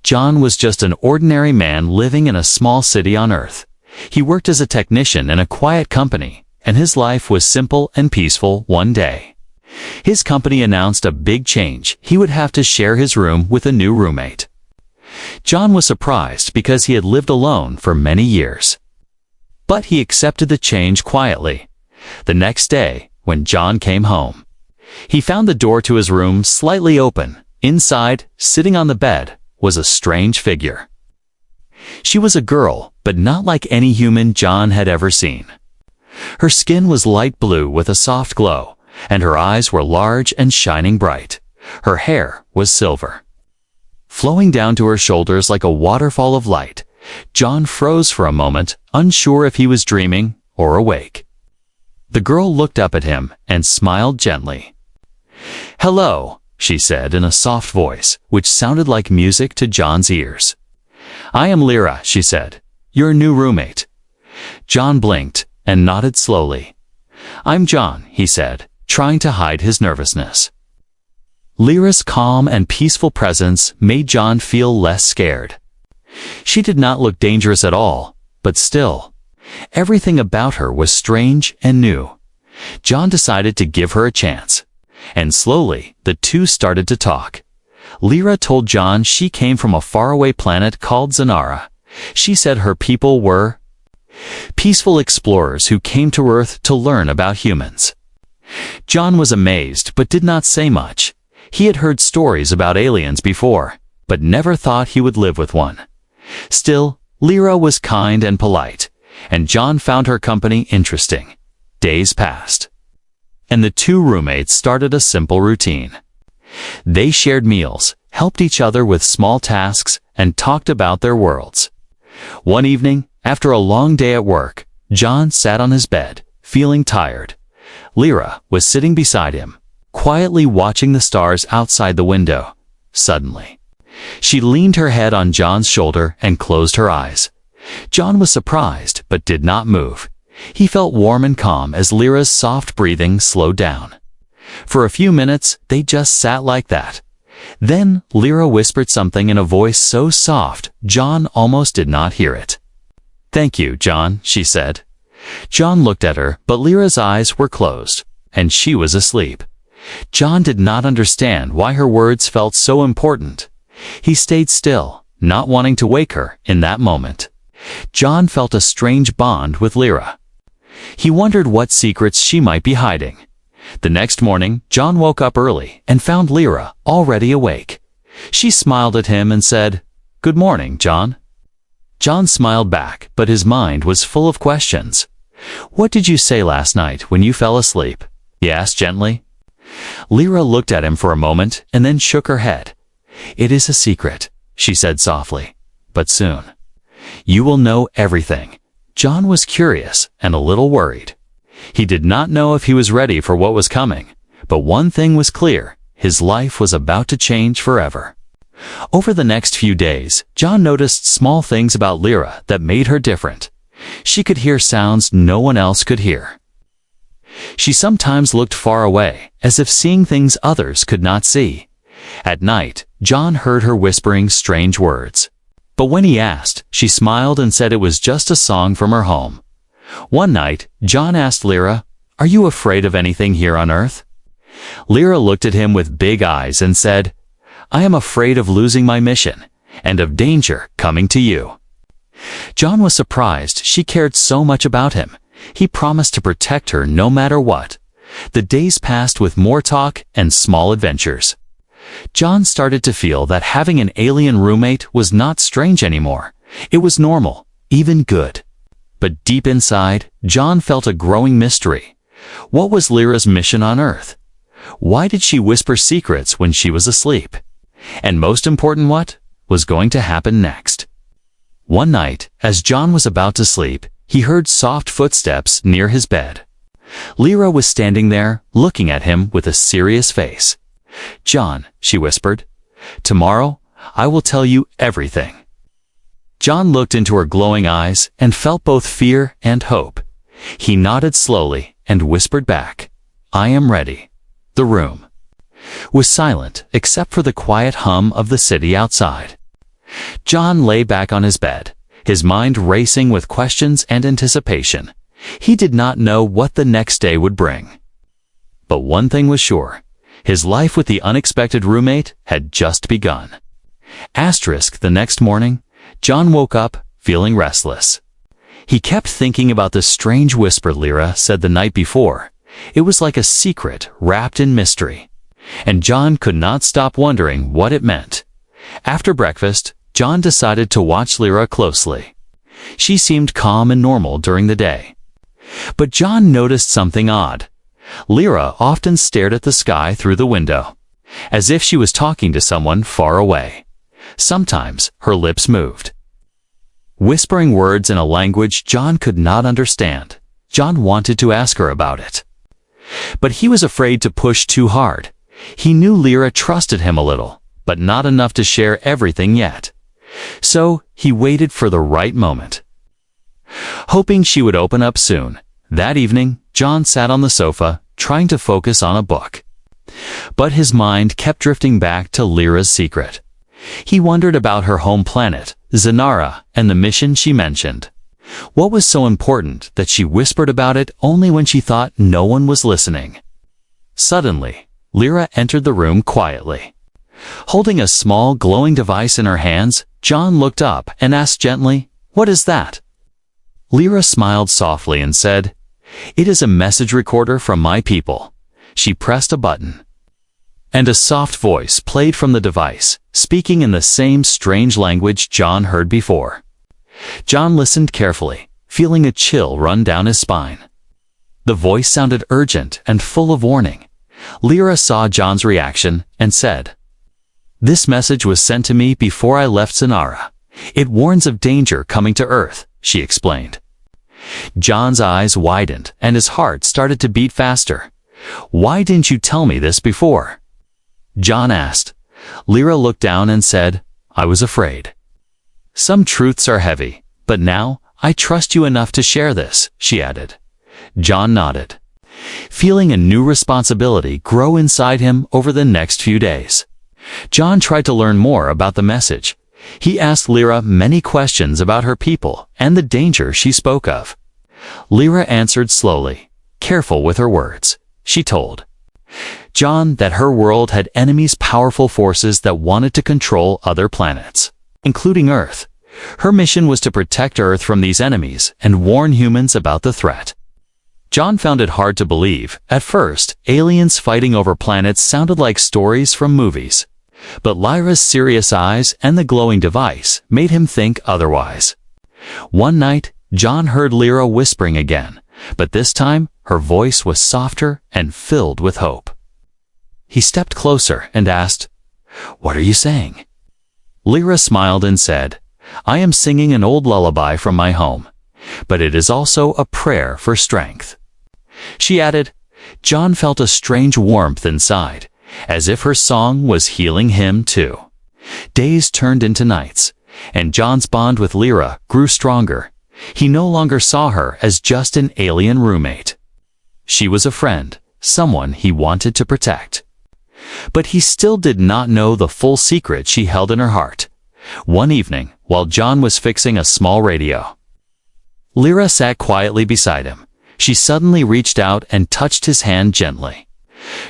John was just an ordinary man living in a small city on Earth. He worked as a technician in a quiet company, and his life was simple and peaceful one day. His company announced a big change. He would have to share his room with a new roommate. John was surprised because he had lived alone for many years. But he accepted the change quietly. The next day, when John came home, he found the door to his room slightly open. Inside, sitting on the bed, was a strange figure. She was a girl, but not like any human John had ever seen. Her skin was light blue with a soft glow, and her eyes were large and shining bright. Her hair was silver, flowing down to her shoulders like a waterfall of light. John froze for a moment, unsure if he was dreaming or awake. The girl looked up at him and smiled gently. "Hello," she said in a soft voice, which sounded like music to John's ears. "I am Lyra," she said, "your new roommate." John blinked and nodded slowly. "I'm John," he said, trying to hide his nervousness. Lyra's calm and peaceful presence made John feel less scared. She did not look dangerous at all, but still, everything about her was strange and new. John decided to give her a chance, and slowly the two started to talk. Lyra told John she came from a faraway planet called Zanara. She said her people were peaceful explorers who came to Earth to learn about humans. John was amazed but did not say much. He had heard stories about aliens before, but never thought he would live with one. Still, Lyra was kind and polite, and John found her company interesting. Days passed, and the two roommates started a simple routine. They shared meals, helped each other with small tasks, and talked about their worlds. One evening, after a long day at work, John sat on his bed, feeling tired. Lyra was sitting beside him, quietly watching the stars outside the window. Suddenly, she leaned her head on John's shoulder and closed her eyes. John was surprised but did not move. He felt warm and calm as Lyra's soft breathing slowed down. For a few minutes, they just sat like that. Then Lyra whispered something in a voice so soft, John almost did not hear it. "Thank you, John," she said. John looked at her, but Lyra's eyes were closed, and she was asleep. John did not understand why her words felt so important. He stayed still, not wanting to wake her in that moment. John felt a strange bond with Lyra. He wondered what secrets she might be hiding. The next morning, John woke up early and found Lyra already awake. She smiled at him and said, "Good morning, John." John smiled back, but his mind was full of questions. "What did you say last night when you fell asleep?" he asked gently. Lyra looked at him for a moment and then shook her head. "It is a secret," she said softly, "but soon you will know everything." John was curious and a little worried. He did not know if he was ready for what was coming, but one thing was clear: his life was about to change forever. Over the next few days, John noticed small things about Lyra that made her different. She could hear sounds no one else could hear. She sometimes looked far away, as if seeing things others could not see. At night, John heard her whispering strange words. But when he asked, she smiled and said it was just a song from her home. One night, John asked Lyra, "Are you afraid of anything here on Earth?" Lyra looked at him with big eyes and said, "I am afraid of losing my mission, and of danger coming to you." John was surprised she cared so much about him. He promised to protect her no matter what. The days passed with more talk and small adventures. John started to feel that having an alien roommate was not strange anymore. It was normal, even good. But deep inside, John felt a growing mystery. What was Lyra's mission on Earth? Why did she whisper secrets when she was asleep? And most important, what was going to happen next? One night, as John was about to sleep, he heard soft footsteps near his bed. Lyra was standing there, looking at him with a serious face. "John," she whispered, "tomorrow I will tell you everything." John looked into her glowing eyes and felt both fear and hope. He nodded slowly and whispered back, "I am ready." The room was silent except for the quiet hum of the city outside. John lay back on his bed, his mind racing with questions and anticipation. He did not know what the next day would bring. But one thing was sure. His life with the unexpected roommate had just begun. The next morning, John woke up feeling restless. He kept thinking about the strange whisper Lyra said the night before. It was like a secret wrapped in mystery. And John could not stop wondering what it meant. After breakfast, John decided to watch Lyra closely. She seemed calm and normal during the day. But John noticed something odd. Lyra often stared at the sky through the window, as if she was talking to someone far away. Sometimes her lips moved, whispering words in a language John could not understand. John wanted to ask her about it, but he was afraid to push too hard. He knew Lyra trusted him a little, but not enough to share everything yet. So he waited for the right moment, hoping she would open up soon. That evening, John sat on the sofa, trying to focus on a book. But his mind kept drifting back to Lyra's secret. He wondered about her home planet, Zanara, and the mission she mentioned. What was so important that she whispered about it only when she thought no one was listening? Suddenly, Lyra entered the room quietly. Holding a small glowing device in her hands, John looked up and asked gently, "What is that?" Lyra smiled softly and said, "It is a message recorder from my people." She pressed a button, and a soft voice played from the device, speaking in the same strange language John heard before. John listened carefully, feeling a chill run down his spine. The voice sounded urgent and full of warning. Lyra saw John's reaction and said, "This message was sent to me before I left Zanara. It warns of danger coming to Earth," she explained. John's eyes widened and his heart started to beat faster. "Why didn't you tell me this before?" John asked. Lyra looked down and said, "I was afraid. Some truths are heavy, but now I trust you enough to share this," she added. John nodded, feeling a new responsibility grow inside him over the next few days. John tried to learn more about the message. He asked Lyra many questions about her people and the danger she spoke of. Lyra answered slowly, careful with her words. She told John that her world had enemies, powerful forces that wanted to control other planets, including Earth. Her mission was to protect Earth from these enemies and warn humans about the threat. John found it hard to believe. At first, aliens fighting over planets sounded like stories from movies. But Lyra's serious eyes and the glowing device made him think otherwise. One night, John heard Lyra whispering again, but this time her voice was softer and filled with hope. He stepped closer and asked, "What are you saying?" Lyra smiled and said, "I am singing an old lullaby from my home, but it is also a prayer for strength." She added. John felt a strange warmth inside, as if her song was healing him too. Days turned into nights, and John's bond with Lyra grew stronger. He no longer saw her as just an alien roommate. She was a friend, someone he wanted to protect. But he still did not know the full secret she held in her heart. One evening, while John was fixing a small radio, Lyra sat quietly beside him. She suddenly reached out and touched his hand gently.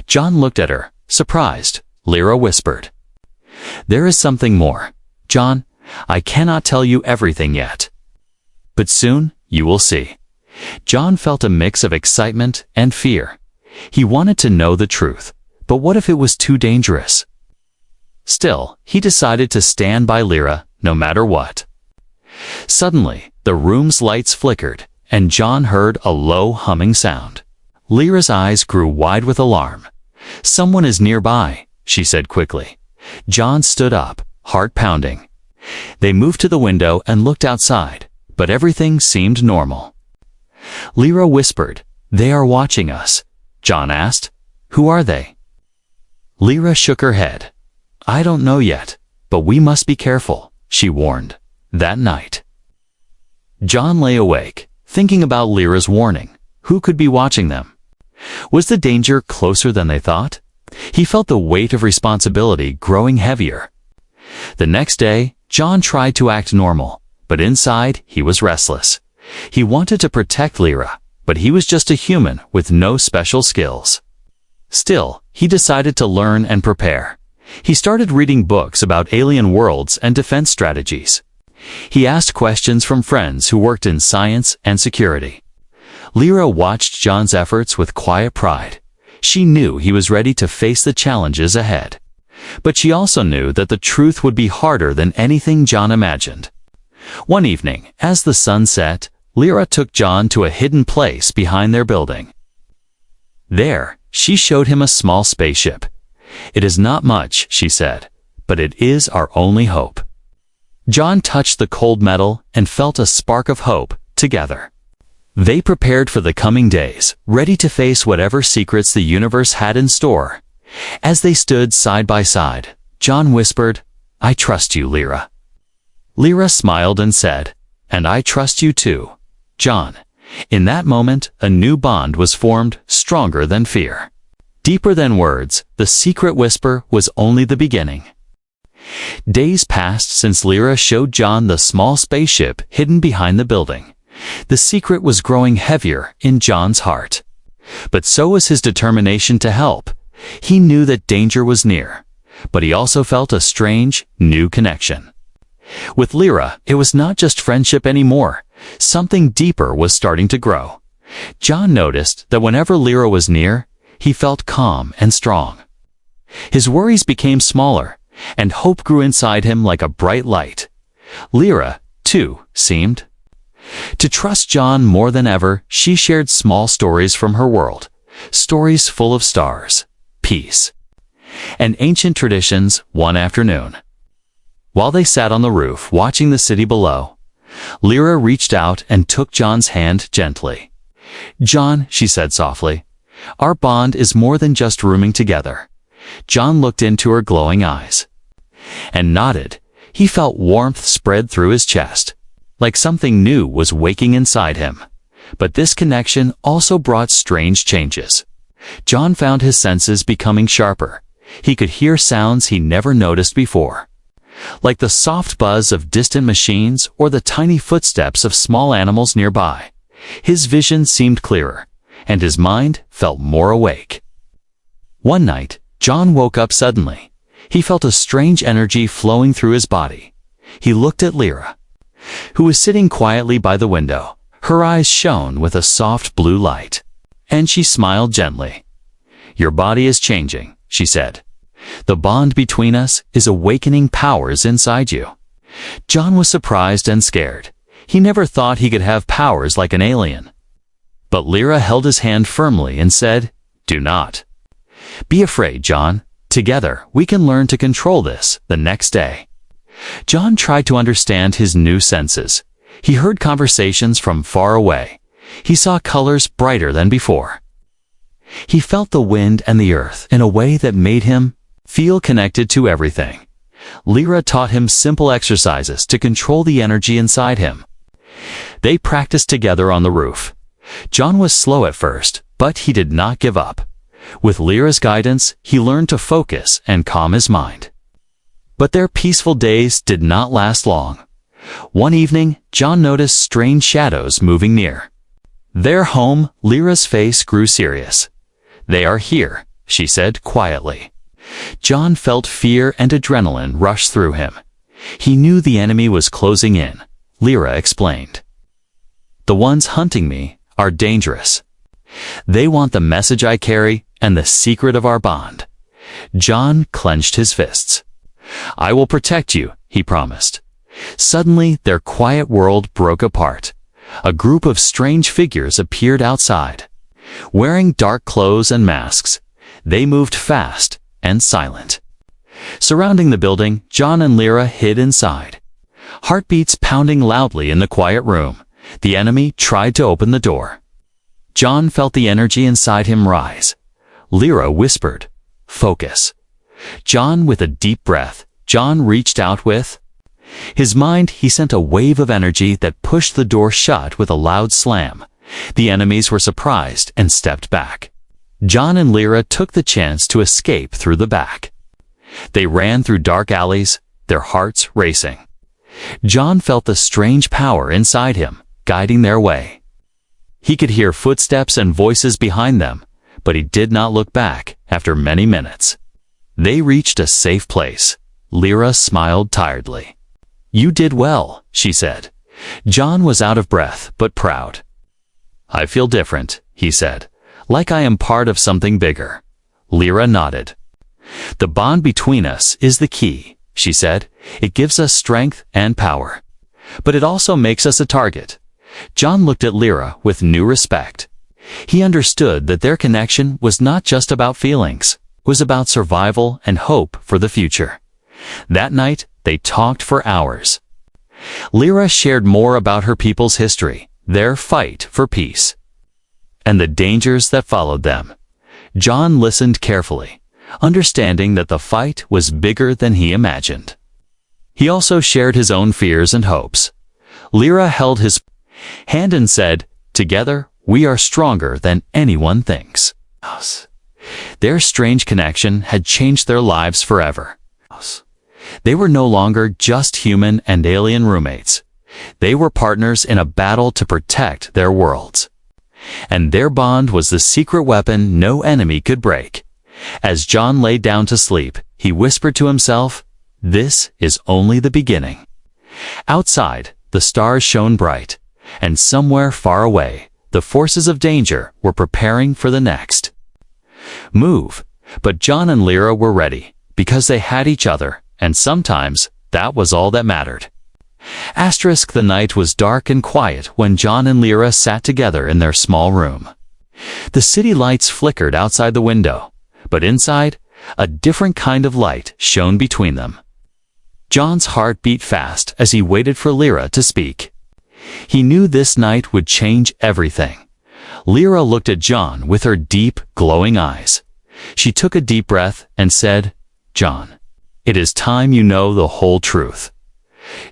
John looked at her, surprised. Lyra whispered, "There is something more. John, I cannot tell you everything yet, but soon you will see." John felt a mix of excitement and fear. He wanted to know the truth, but what if it was too dangerous? Still, he decided to stand by Lyra no matter what. Suddenly, the room's lights flickered, and John heard a low humming sound. Lyra's eyes grew wide with alarm. "Someone is nearby," she said quickly. John stood up, heart pounding. They moved to the window and looked outside, but everything seemed normal. Lyra whispered, "They are watching us." John asked, "Who are they?" Lyra shook her head. "I don't know yet, but we must be careful," she warned. That night, John lay awake, thinking about Lyra's warning. Who could be watching them? Was the danger closer than they thought? He felt the weight of responsibility growing heavier. The next day, John tried to act normal, but inside he was restless. He wanted to protect Lyra, but he was just a human with no special skills. Still, he decided to learn and prepare. He started reading books about alien worlds and defense strategies. He asked questions from friends who worked in science and security. Lyra watched John's efforts with quiet pride. She knew he was ready to face the challenges ahead. But she also knew that the truth would be harder than anything John imagined. One evening, as the sun set, Lyra took John to a hidden place behind their building. There, she showed him a small spaceship. "It is not much," she said, "but it is our only hope." John touched the cold metal and felt a spark of hope together. They prepared for the coming days, ready to face whatever secrets the universe had in store. As they stood side by side, John whispered, "I trust you, Lyra." Lyra smiled and said, "And I trust you too, John." In that moment, a new bond was formed, stronger than fear. Deeper than words, the secret whisper was only the beginning. Days passed since Lyra showed John the small spaceship hidden behind the building. The secret was growing heavier in John's heart. But so was his determination to help. He knew that danger was near, but he also felt a strange, new connection. With Lyra, it was not just friendship anymore. Something deeper was starting to grow. John noticed that whenever Lyra was near, he felt calm and strong. His worries became smaller, and hope grew inside him like a bright light. Lyra, too, seemed to trust John more than ever. She shared small stories from her world, stories full of stars, peace, and ancient traditions. One afternoon, while they sat on the roof watching the city below, Lyra reached out and took John's hand gently. "John," she said softly, "our bond is more than just rooming together." John looked into her glowing eyes and nodded. He felt warmth spread through his chest, like something new was waking inside him. But this connection also brought strange changes. John found his senses becoming sharper. He could hear sounds he never noticed before, like the soft buzz of distant machines or the tiny footsteps of small animals nearby. His vision seemed clearer, and his mind felt more awake. One night, John woke up suddenly. He felt a strange energy flowing through his body. He looked at Lyra, who was sitting quietly by the window. Her eyes shone with a soft blue light, and she smiled gently. "Your body is changing," she said. "The bond between us is awakening powers inside you." John was surprised and scared. He never thought he could have powers like an alien. But Lyra held his hand firmly and said, "Do not be afraid, John. Together, we can learn to control this." The next day, John tried to understand his new senses. He heard conversations from far away. He saw colors brighter than before. He felt the wind and the earth in a way that made him feel connected to everything. Lyra taught him simple exercises to control the energy inside him. They practiced together on the roof. John was slow at first, but he did not give up. With Lyra's guidance, he learned to focus and calm his mind. But their peaceful days did not last long. One evening, John noticed strange shadows moving near their home. Lyra's face grew serious. "They are here," she said quietly. John felt fear and adrenaline rush through him. He knew the enemy was closing in. Lyra explained, "The ones hunting me are dangerous. They want the message I carry and the secret of our bond." John clenched his fists. "I will protect you," he promised. Suddenly, their quiet world broke apart. A group of strange figures appeared outside. Wearing dark clothes and masks, they moved fast and silent. Surrounding the building, John and Lyra hid inside. Heartbeats pounding loudly in the quiet room, the enemy tried to open the door. John felt the energy inside him rise. Lyra whispered, "Focus." John, with a deep breath, John reached out with his mind. He sent a wave of energy that pushed the door shut with a loud slam. The enemies were surprised and stepped back. John and Lyra took the chance to escape through the back. They ran through dark alleys, their hearts racing. John felt the strange power inside him, guiding their way. He could hear footsteps and voices behind them, but he did not look back after many minutes. They reached a safe place. Lyra smiled tiredly. "You did well," she said. John was out of breath, but proud. "I feel different," he said, "like I am part of something bigger." Lyra nodded. "The bond between us is the key," she said. "It gives us strength and power. But it also makes us a target." John looked at Lyra with new respect. He understood that their connection was not just about feelings. It was about survival and hope for the future. That night, they talked for hours. Lyra shared more about her people's history, their fight for peace, and the dangers that followed them. John listened carefully, understanding that the fight was bigger than he imagined. He also shared his own fears and hopes. Lyra held his hand and said, "Together, we are stronger than anyone thinks." Their strange connection had changed their lives forever. They were no longer just human and alien roommates. They were partners in a battle to protect their worlds. And their bond was the secret weapon no enemy could break. As John lay down to sleep, he whispered to himself, "This is only the beginning." Outside, the stars shone bright, and somewhere far away, the forces of danger were preparing for the next move. But John and Lyra were ready, because they had each other, and sometimes that was all that mattered. The night was dark and quiet when John and Lyra sat together in their small room. The city lights flickered outside the window, but inside, a different kind of light shone between them. John's heart beat fast as he waited for Lyra to speak. He knew this night would change everything. Lyra looked at John with her deep, glowing eyes. She took a deep breath and said, "John, it is time you know the whole truth."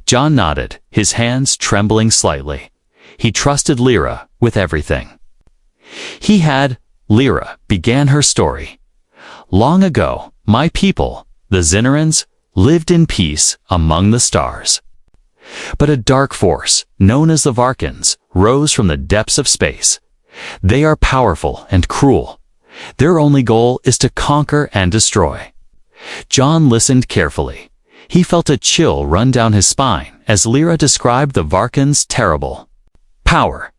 John nodded, his hands trembling slightly. He trusted Lyra with everything. Lyra began her story. "Long ago, my people, the Zinnerans, lived in peace among the stars. But a dark force, known as the Varkans, rose from the depths of space. They are powerful and cruel. Their only goal is to conquer and destroy." John listened carefully. He felt a chill run down his spine as Lyra described the Varkans' terrible power.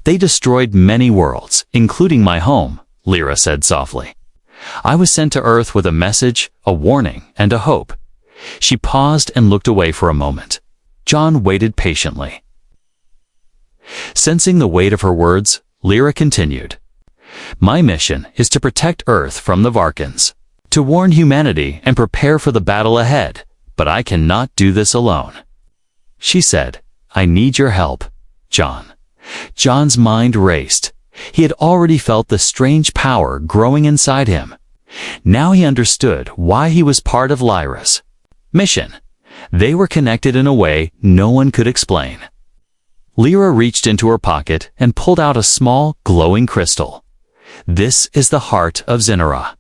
"They destroyed many worlds, including my home," Lyra said softly. "I was sent to Earth with a message, a warning, and a hope." She paused and looked away for a moment. John waited patiently. Sensing the weight of her words, Lyra continued, "My mission is to protect Earth from the Varkans, to warn humanity and prepare for the battle ahead, but I cannot do this alone." She said, "I need your help, John." John's mind raced. He had already felt the strange power growing inside him. Now he understood why he was part of Lyra's mission. They were connected in a way no one could explain. Lyra reached into her pocket and pulled out a small, glowing crystal. "This is the heart of Zinera,"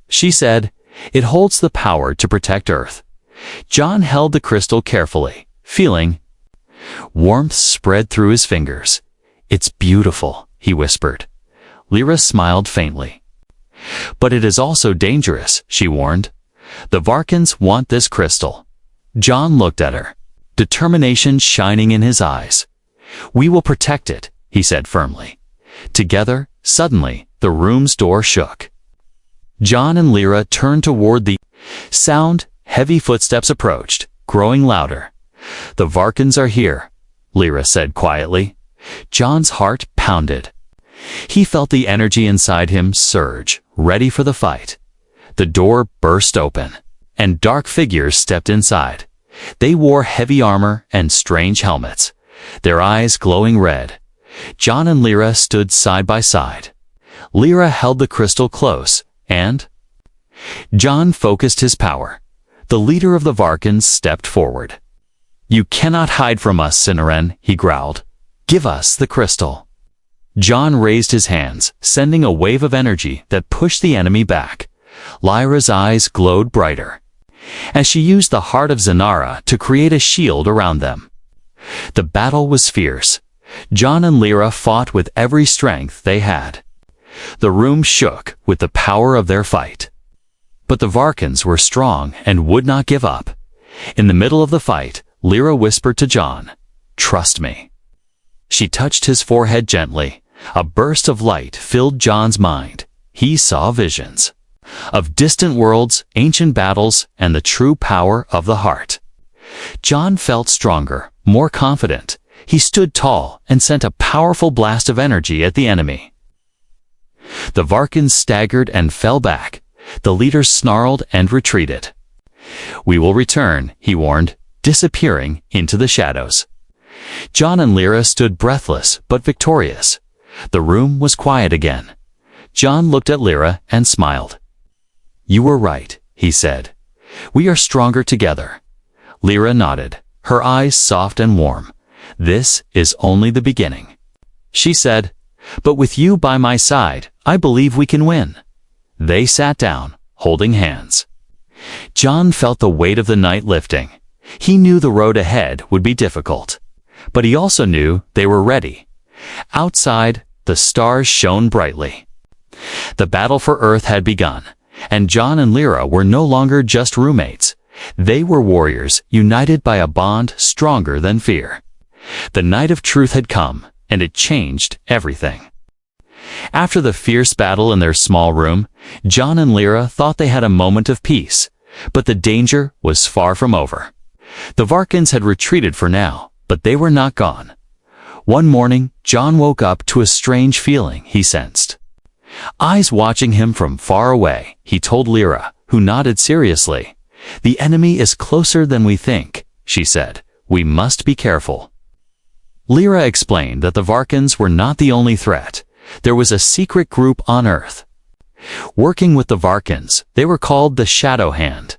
she said. "It holds the power to protect Earth." John held the crystal carefully, feeling warmth spread through his fingers. "It's beautiful," he whispered. Lyra smiled faintly. "But it is also dangerous," she warned. "The Varkans want this crystal." John looked at her, determination shining in his eyes. "We will protect it," he said firmly. Together, suddenly, the room's door shook. John and Lyra turned toward the sound. Heavy footsteps approached, growing louder. "The Varkans are here," Lyra said quietly. John's heart pounded. He felt the energy inside him surge, ready for the fight. The door burst open, and dark figures stepped inside. They wore heavy armor and strange helmets, their eyes glowing red. John and Lyra stood side by side. Lyra held the crystal close, and John focused his power. The leader of the Varkans stepped forward. "You cannot hide from us, Zineren," he growled. "Give us the crystal." John raised his hands, sending a wave of energy that pushed the enemy back. Lyra's eyes glowed brighter. as she used the heart of Zanara to create a shield around them. The battle was fierce. John and Lyra fought with every strength they had. The room shook with the power of their fight. But the Varkans were strong and would not give up. In the middle of the fight, Lyra whispered to John, "Trust me." She touched his forehead gently. A burst of light filled John's mind. He saw visions of distant worlds, ancient battles, and the true power of the heart. John felt stronger, more confident. He stood tall and sent a powerful blast of energy at the enemy. The Varkans staggered and fell back. The leaders snarled and retreated. "We will return," he warned, disappearing into the shadows. John and Lyra stood breathless but victorious. The room was quiet again. John looked at Lyra and smiled. "You were right," he said. "We are stronger together." Lyra nodded, her eyes soft and warm. "This is only the beginning," she said. "But with you by my side, I believe we can win." They sat down, holding hands. John felt the weight of the night lifting. He knew the road ahead would be difficult. But he also knew they were ready. Outside, the stars shone brightly. The battle for Earth had begun, and John and Lyra were no longer just roommates. They were warriors, united by a bond stronger than fear. The night of truth had come, and it changed everything. After the fierce battle in their small room, John and Lyra thought they had a moment of peace, but the danger was far from over. The Varkans had retreated for now, but they were not gone. One morning, John woke up to a strange feeling he sensed. Eyes watching him from far away, he told Lyra, who nodded seriously. "The enemy is closer than we think," she said. "We must be careful." Lyra explained that the Varkans were not the only threat. There was a secret group on Earth. Working with the Varkans, they were called the Shadow Hand.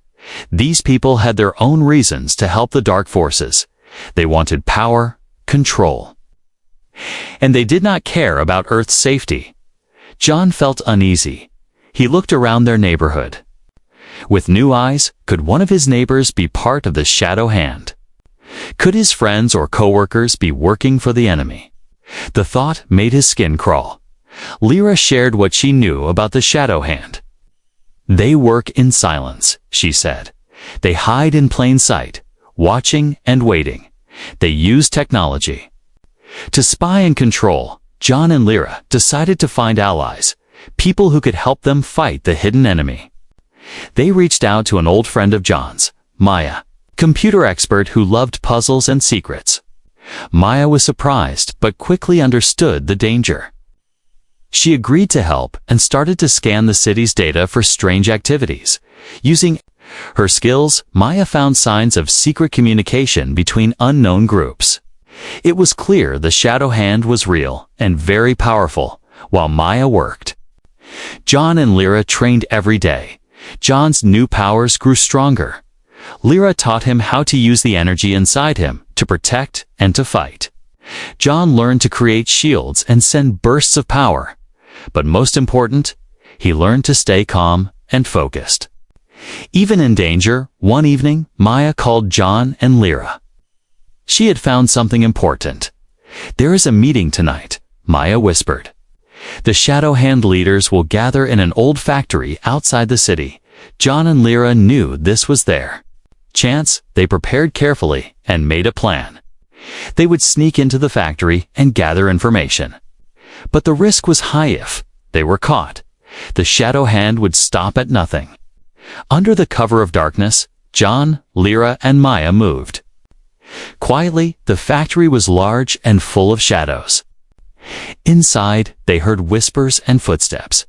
These people had their own reasons to help the dark forces. They wanted power, control. And they did not care about Earth's safety. John felt uneasy. He looked around their neighborhood. With new eyes, could one of his neighbors be part of the Shadow Hand? Could his friends or coworkers be working for the enemy? The thought made his skin crawl. Lyra shared what she knew about the Shadow Hand. "They work in silence," she said. "They hide in plain sight, watching and waiting. They use technology." To spy and control, John and Lyra decided to find allies, people who could help them fight the hidden enemy. They reached out to an old friend of John's, Maya, computer expert who loved puzzles and secrets. Maya was surprised but quickly understood the danger. She agreed to help and started to scan the city's data for strange activities. Using her skills, Maya found signs of secret communication between unknown groups. It was clear the Shadow Hand was real and very powerful, while Maya worked. John and Lyra trained every day. John's new powers grew stronger. Lyra taught him how to use the energy inside him to protect and to fight. John learned to create shields and send bursts of power. But most important, he learned to stay calm and focused. Even in danger, one evening, Maya called John and Lyra. She had found something important. "There is a meeting tonight," Maya whispered. "The Shadow Hand leaders will gather in an old factory outside the city." John and Lyra knew this was their chance. They prepared carefully and made a plan. They would sneak into the factory and gather information. But the risk was high if they were caught. The Shadow Hand would stop at nothing. Under the cover of darkness, John, Lyra, and Maya moved. Quietly, the factory was large and full of shadows. Inside, they heard whispers and footsteps.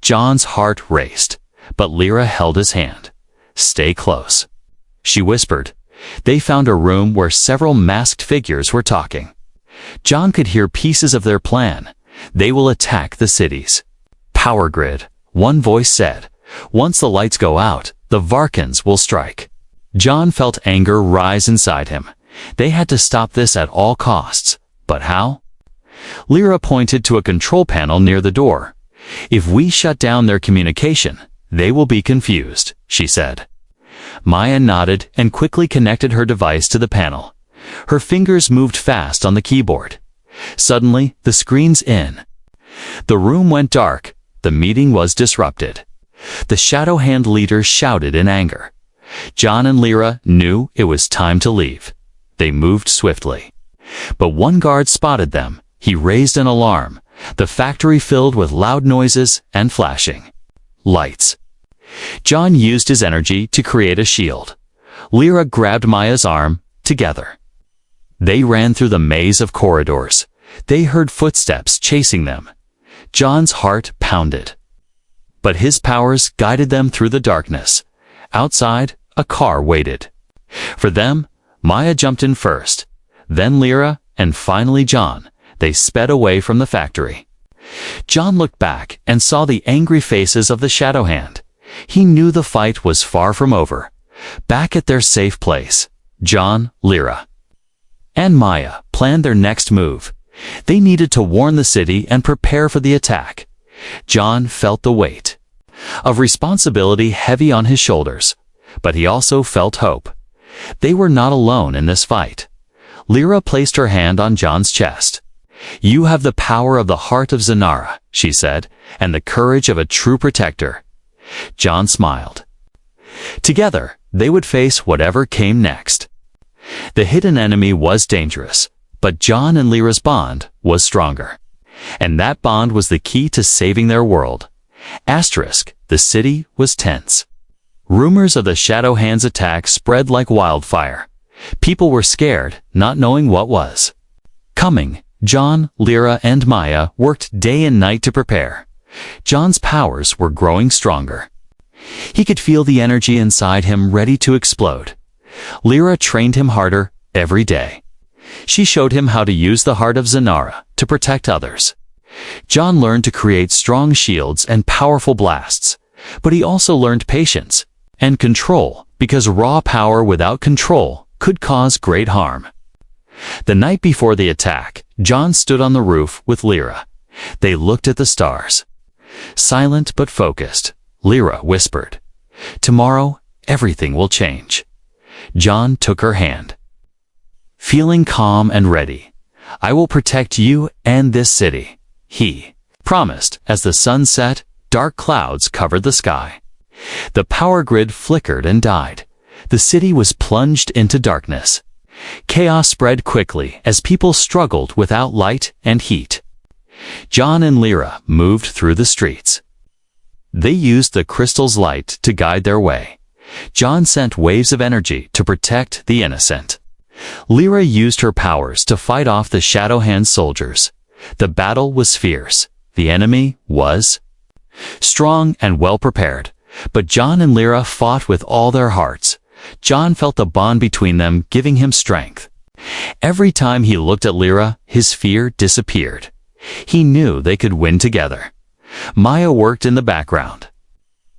John's heart raced, but Lyra held his hand. "Stay close," she whispered. They found a room where several masked figures were talking. John could hear pieces of their plan. "They will attack the cities power grid," one voice said. "Once the lights go out, the Varkans will strike." John felt anger rise inside him. They had to stop this at all costs. But how? Lyra pointed to a control panel near the door. "If we shut down their communication, they will be confused," she said. Maya nodded and quickly connected her device to the panel. Her fingers moved fast on the keyboard. Suddenly, the screen's in. The room went dark. The meeting was disrupted. The Shadow Hand leader shouted in anger. John and Lyra knew it was time to leave. They moved swiftly. But one guard spotted them. He raised an alarm. The factory filled with loud noises and flashing lights. John used his energy to create a shield. Lyra grabbed Maya's arm. Together, they ran through the maze of corridors. They heard footsteps chasing them. John's heart pounded. But his powers guided them through the darkness. Outside, a car waited. For them, Maya jumped in first, then Lyra, and finally John. They sped away from the factory. John looked back and saw the angry faces of the Shadow Hand. He knew the fight was far from over. Back at their safe place, John, Lyra, and Maya planned their next move. They needed to warn the city and prepare for the attack. John felt the weight of responsibility heavy on his shoulders, but he also felt hope. They were not alone in this fight. Lyra placed her hand on John's chest. "You have the power of the heart of Zanara," she said, "and the courage of a true protector." John smiled. Together, they would face whatever came next. The hidden enemy was dangerous, but John and Lyra's bond was stronger. And that bond was the key to saving their world. The city was tense. Rumors of the Shadow Hand's attack spread like wildfire. People were scared, not knowing what was coming. John, Lyra, and Maya worked day and night to prepare. John's powers were growing stronger. He could feel the energy inside him ready to explode. Lyra trained him harder every day. She showed him how to use the heart of Zanara to protect others. John learned to create strong shields and powerful blasts, but he also learned patience and control, because raw power without control could cause great harm. The night before the attack, John stood on the roof with Lyra. They looked at the stars. Silent but focused, Lyra whispered, "Tomorrow, everything will change." John took her hand. Feeling calm and ready, "I will protect you and this city," he promised. As the sun set, dark clouds covered the sky. The power grid flickered and died. The city was plunged into darkness. Chaos spread quickly as people struggled without light and heat. John and Lyra moved through the streets. They used the crystal's light to guide their way. John sent waves of energy to protect the innocent. Lyra used her powers to fight off the Shadow Hand soldiers. The battle was fierce. The enemy was strong and well prepared. But John and Lyra fought with all their hearts. John felt the bond between them giving him strength. Every time he looked at Lyra, his fear disappeared. He knew they could win together. Maya worked in the background.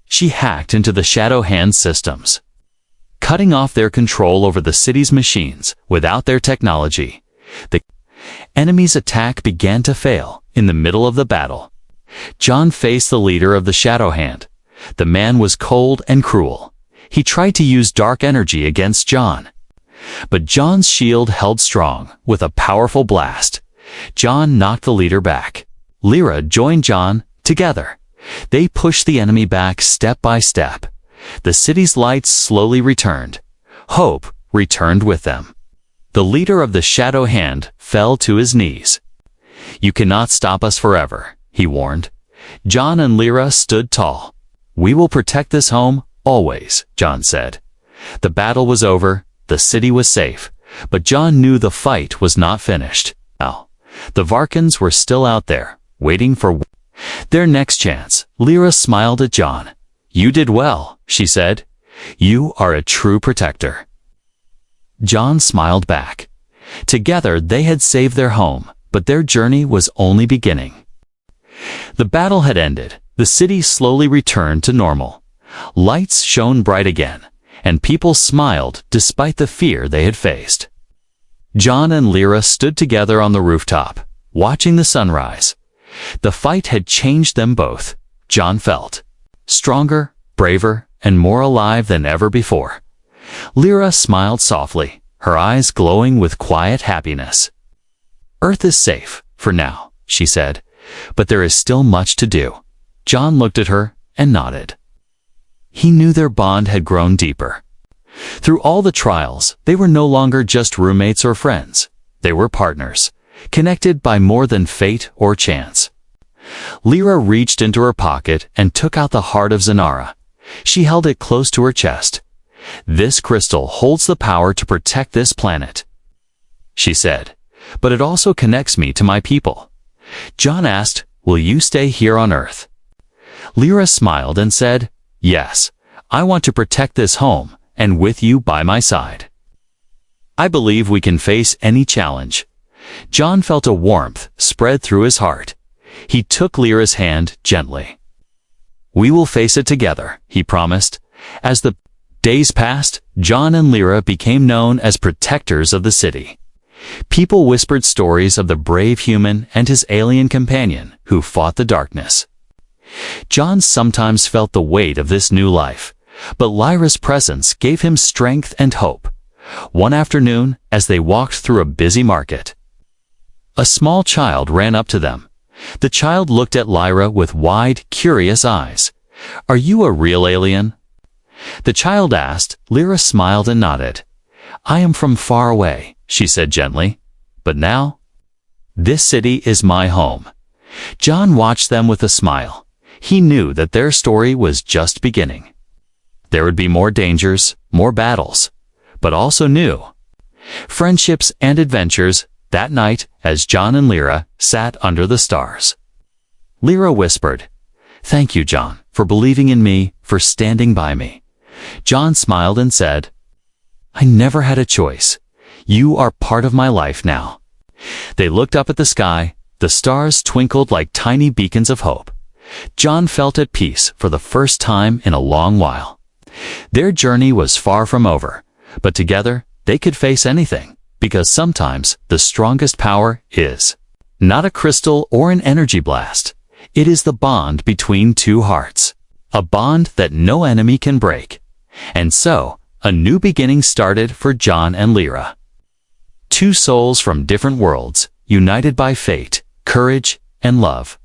She hacked into the Shadow Hand systems, cutting off their control over the city's machines. Without their technology, the enemy's attack began to fail. In the middle of the battle, John faced the leader of the Shadow Hand. The man was cold and cruel. He tried to use dark energy against John. But John's shield held strong. With a powerful blast, John knocked the leader back. Lyra joined John. Together, they pushed the enemy back step by step. The city's lights slowly returned. Hope returned with them. The leader of the Shadow Hand fell to his knees. "You cannot stop us forever," he warned. John and Lyra stood tall. "We will protect this home, always," John said. The battle was over. The city was safe. But John knew the fight was not finished. Now, the Varkans were still out there, waiting for their next chance. Lyra smiled at John. "You did well," she said. "You are a true protector." John smiled back. Together they had saved their home, but their journey was only beginning. The battle had ended. The city slowly returned to normal. Lights shone bright again, and people smiled despite the fear they had faced. John and Lyra stood together on the rooftop, watching the sunrise. The fight had changed them both. John felt stronger, braver, and more alive than ever before. Lyra smiled softly, her eyes glowing with quiet happiness. "Earth is safe, for now," she said, "but there is still much to do." John looked at her and nodded. He knew their bond had grown deeper. Through all the trials, they were no longer just roommates or friends. They were partners, connected by more than fate or chance. Lyra reached into her pocket and took out the heart of Zanara. She held it close to her chest. "This crystal holds the power to protect this planet," she said, "but it also connects me to my people." John asked, "Will you stay here on Earth?" Lyra smiled and said, "Yes, I want to protect this home, and with you by my side. I believe we can face any challenge." John felt a warmth spread through his heart. He took Lyra's hand gently. "We will face it together," he promised. As the days passed, John and Lyra became known as protectors of the city. People whispered stories of the brave human and his alien companion who fought the darkness. John sometimes felt the weight of this new life, but Lyra's presence gave him strength and hope. One afternoon, as they walked through a busy market, a small child ran up to them. The child looked at Lyra with wide, curious eyes. "Are you a real alien?" The child asked. Lyra smiled and nodded. "I am from far away," she said gently. "But now, this city is my home." John watched them with a smile. He knew that their story was just beginning. There would be more dangers, more battles, but also new friendships and adventures. That night, as John and Lyra sat under the stars, Lyra whispered, "Thank you, John, for believing in me, for standing by me." John smiled and said, "I never had a choice. You are part of my life now." They looked up at the sky. The stars twinkled like tiny beacons of hope. John felt at peace for the first time in a long while. Their journey was far from over, but together they could face anything, because sometimes the strongest power is not a crystal or an energy blast. It is the bond between two hearts, a bond that no enemy can break. And so, a new beginning started for John and Lyra. Two souls from different worlds, united by fate, courage, and love.